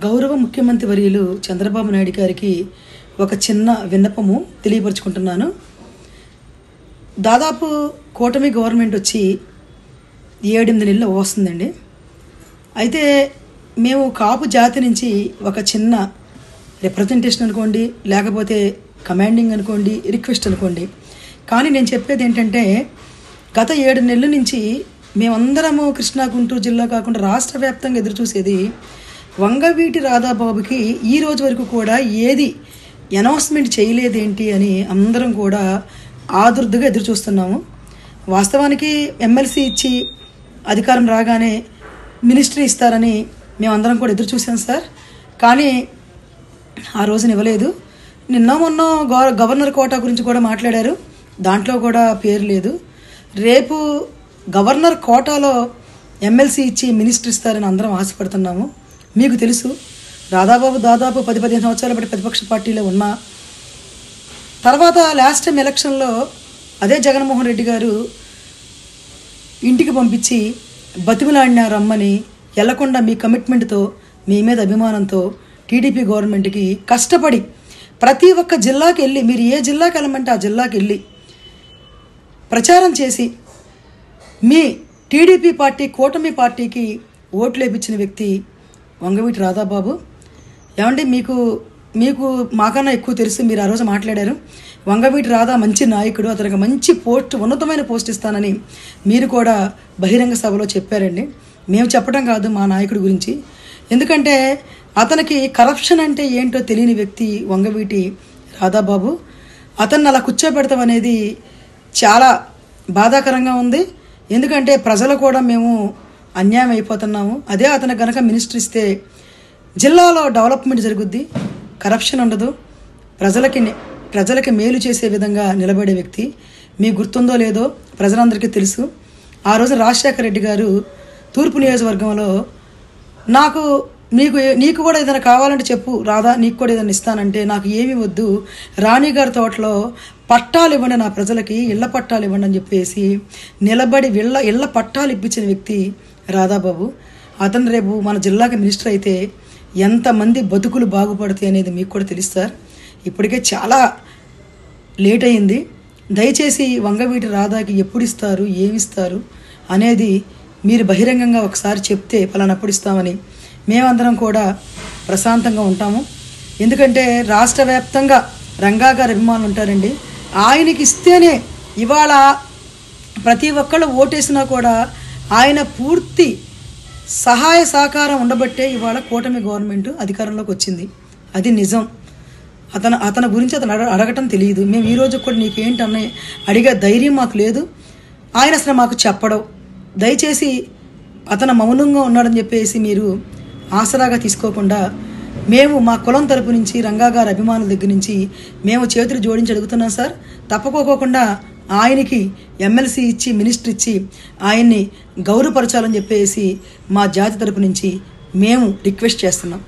గౌరవ ముఖ్యమంత్రి వర్యులు చంద్రబాబు నాయుడు గారికి ఒక చిన్న విన్నపము తెలియపరుచుకుంటున్నాను. దాదాపు కూటమి గవర్నమెంట్ వచ్చి 7-8 నెలలు వస్తుందండి. అయితే మేము కాపు జాతి నుంచి ఒక చిన్న రిప్రజెంటేషన్ అనుకోండి, లేకపోతే కమాండింగ్ అనుకోండి, రిక్వెస్ట్ అనుకోండి. కానీ నేను చెప్పేది ఏంటంటే, గత 7 నెలల నుంచి మేమందరము కృష్ణా గుంటూరు జిల్లా కాకుండా రాష్ట్ర వ్యాప్తంగా ఎదురు చూసేది వంగవీటి రాధాబాబుకి ఈ రోజు వరకు కూడా ఏది అనౌన్స్మెంట్ చేయలేదేంటి అని అందరం కూడా ఆదుర్దుగా ఎదురు చూస్తున్నాము. వాస్తవానికి ఎమ్మెల్సీ ఇచ్చి అధికారం రాగానే మినిస్ట్రీ ఇస్తారని మేమందరం కూడా ఎదురు చూసాం సార్. కానీ ఆ రోజున ఇవ్వలేదు. నిన్న మొన్న గవర్నర్ కోటా గురించి కూడా మాట్లాడారు, దాంట్లో కూడా పేరు లేదు. రేపు గవర్నర్ కోటాలో ఎమ్మెల్సీ ఇచ్చి మినిస్టర్ ఇస్తారని అందరం ఆశపడుతున్నాము. మీకు తెలుసు, రాధాబాబు దాదాపు 10-15 సంవత్సరాల బట్టి ప్రతిపక్ష పార్టీలో ఉన్నా తర్వాత లాస్ట్ టైం ఎలక్షన్లో అదే జగన్మోహన్ రెడ్డి గారు ఇంటికి పంపించి బతిమలాడిన రమ్మని వెళ్లకుండా మీ కమిట్మెంట్తో, మీ మీద అభిమానంతో టీడీపీ గవర్నమెంట్కి కష్టపడి ప్రతి ఒక్క జిల్లాకి వెళ్ళి, మీరు ఏ జిల్లాకి వెళ్ళమంటే ఆ జిల్లాకి వెళ్ళి ప్రచారం చేసి మీ టీడీపీ పార్టీ కూటమి పార్టీకి ఓట్లు వేయించిన వ్యక్తి వంగవీటి రాధాబాబు. ఏమండి, మీకు మాకన్నా ఎక్కువ తెలుసు. మీరు ఆ రోజు మాట్లాడారు, వంగవీటి రాధా మంచి నాయకుడు, అతనికి మంచి పోస్ట్, ఉన్నతమైన పోస్ట్ ఇస్తానని మీరు కూడా బహిరంగ సభలో చెప్పారండి. మేము చెప్పడం కాదు మా నాయకుడి గురించి, ఎందుకంటే అతనికి కరప్షన్ అంటే ఏంటో తెలియని వ్యక్తి వంగవీటి రాధాబాబు. అతన్ని అలా కూర్చోబెడతాం అనేది చాలా బాధాకరంగా ఉంది. ఎందుకంటే ప్రజలు కూడా మేము అన్యాయం అయిపోతున్నాము. అదే అతను కనుక మినిస్టర్ ఇస్తే జిల్లాలో డెవలప్మెంట్ జరుగుద్ది, కరప్షన్ ఉండదు, ప్రజలకి మేలు చేసే విధంగా నిలబడే వ్యక్తి. మీకు గుర్తుందో లేదో ప్రజలందరికీ తెలుసు, ఆ రోజు రాజశేఖర రెడ్డి గారు తూర్పు నియోజకవర్గంలో నీకు కూడా ఏదైనా కావాలంటే చెప్పు రాధా, నీకు కూడా ఏదైనా ఇస్తానంటే, నాకు ఏమీ వద్దు, రాణిగారి తోటలో పట్టాలు ఇవ్వండి, నా ప్రజలకి ఇళ్ల పట్టాలు ఇవ్వండి అని చెప్పేసి నిలబడి ఇళ్ల పట్టాలు ఇప్పించిన వ్యక్తి రాధాబాబు. అతను రేపు మన జిల్లాకి మినిస్టర్ అయితే ఎంతమంది బతుకులు బాగుపడతాయి అనేది మీకు కూడా తెలుసు సార్. ఇప్పటికే చాలా లేట్ అయింది. దయచేసి వంగవీటి రాధాకి ఎప్పుడు ఇస్తారు, ఏమిస్తారు అనేది మీరు బహిరంగంగా ఒకసారి చెప్తే పలానప్పుడు ఇస్తామని మేమందరం కూడా ప్రశాంతంగా ఉంటాము. ఎందుకంటే రాష్ట్ర వ్యాప్తంగా రంగా గారి అభిమానులు ఉంటారండి. ఆయనకి ఇస్తేనే ఇవాళ ప్రతి ఒక్కళ్ళు ఓటేసినా కూడా ఆయన పూర్తి సహాయ సహకారం ఉండబట్టే ఇవాళ కూటమి గవర్నమెంట్ అధికారంలోకి వచ్చింది. అది నిజం. అతని గురించి అడగటం తెలియదు. మేము ఈరోజు కూడా నీకేంటనే అడిగే ధైర్యం మాకు లేదు. ఆయన అసలు మాకు చెప్పడం, దయచేసి అతను మౌనంగా ఉన్నాడని చెప్పేసి మీరు ఆసరాగా తీసుకోకుండా, మేము మా కులం తరపు నుంచి రంగా గారి అభిమానుల దగ్గర నుంచి మేము చేతులు జోడించి అడుగుతున్నాం సార్. తప్పుకోకుండా ఆయనకి ఎమ్మెల్సీ ఇచ్చి మినిస్టర్ ఇచ్చి ఆయన్ని గౌరవపరచాలని చెప్పేసి మా జాతి తరపు నుంచి మేము రిక్వెస్ట్ చేస్తున్నాం.